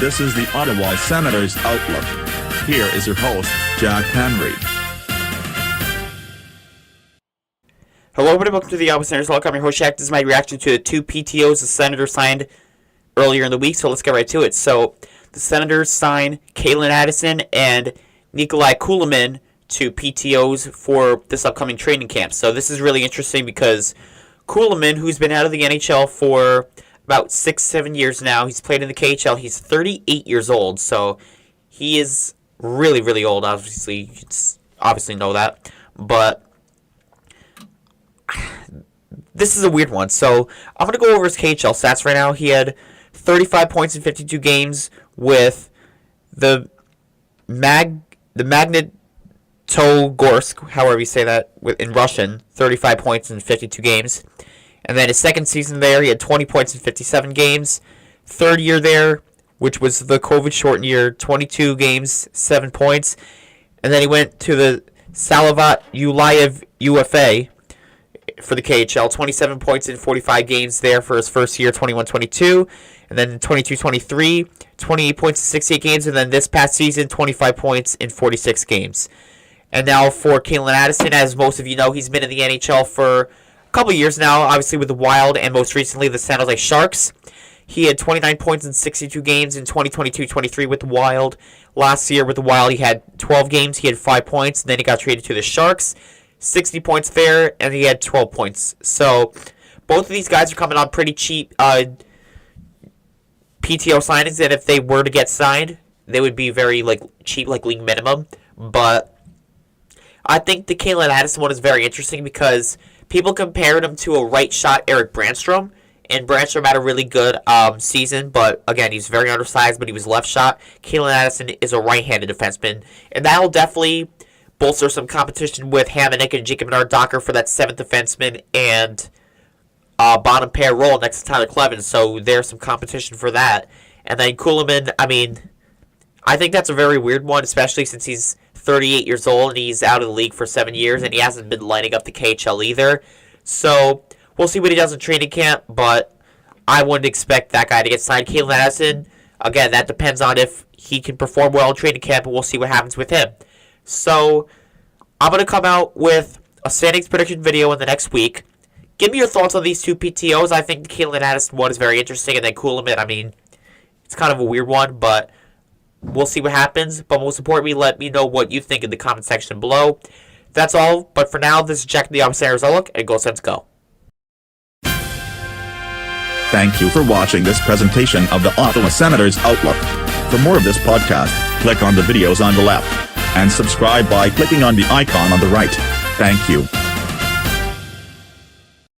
This is the Ottawa Senators Outlook. Here is your host, Jack Henry. Hello, everybody. Welcome to the Ottawa Senators Outlook. I'm your host, Jack. This is my reaction to the two PTOs the Senators signed earlier in the week, so let's get right to it. So, the Senators signed Calen, Addison and Nikolay Kulemin to PTOs for this upcoming training camp. So, this is really interesting because Kulemin, who's been out of the NHL for about 6-7 years now. He's played in the KHL. He's 38 years old, so he is really, really old. Obviously, you obviously know that. But this is a weird one. So I'm going to go over his KHL stats right now. He had 35 points in 52 games with the Magnitogorsk, however you say that in Russian, 35 points in 52 games. And then his second season there, he had 20 points in 57 games. Third year there, which was the COVID-shortened year, 22 games, 7 points. And then he went to the Salavat Ulayev UFA for the KHL, 27 points in 45 games there for his first year, 21-22. And then 22-23, 28 points in 68 games. And then this past season, 25 points in 46 games. And now for Calen Addison, as most of you know, he's been in the NHL for couple years now, obviously with the Wild and most recently the San Jose Sharks. He had 29 points in 62 games in 2022-23 with the Wild. Last year with the Wild, he had 12 games, he had 5 points, and then he got traded to the Sharks. 60 points there, and he had 12 points. So, both of these guys are coming on pretty cheap PTO signings, and if they were to get signed, they would be very cheap, like league minimum. But I think the Calen Addison one is very interesting because people compared him to a right-shot Eric Brandstrom, and Brandstrom had a really good season, but again, he's very undersized, but he was left-shot. Calen Addison is a right-handed defenseman, and that'll definitely bolster some competition with Hamonic and Jacob Bernard-Docker for that seventh defenseman and bottom pair role next to Tyler Clevin, so there's some competition for that. And then Kulemin, I think that's a very weird one, especially since he's 38 years old and he's out of the league for 7 years and he hasn't been lighting up the KHL either. So we'll see what he does in training camp, but I wouldn't expect that guy to get signed. Calen Addison, again, that depends on if he can perform well in training camp, and we'll see what happens with him. So I'm going to come out with a standings prediction video in the next week. Give me your thoughts on these two PTOs. I think the Calen Addison one is very interesting, and then Kulemin, it's kind of a weird one, but we'll see what happens, but most importantly, let me know what you think in the comment section below. That's all, but for now, this is Jack the Ottawa Senators Outlook, and go Sens go. Thank you for watching this presentation of the Ottawa Senators Outlook. For more of this podcast, click on the videos on the left, and subscribe by clicking on the icon on the right. Thank you.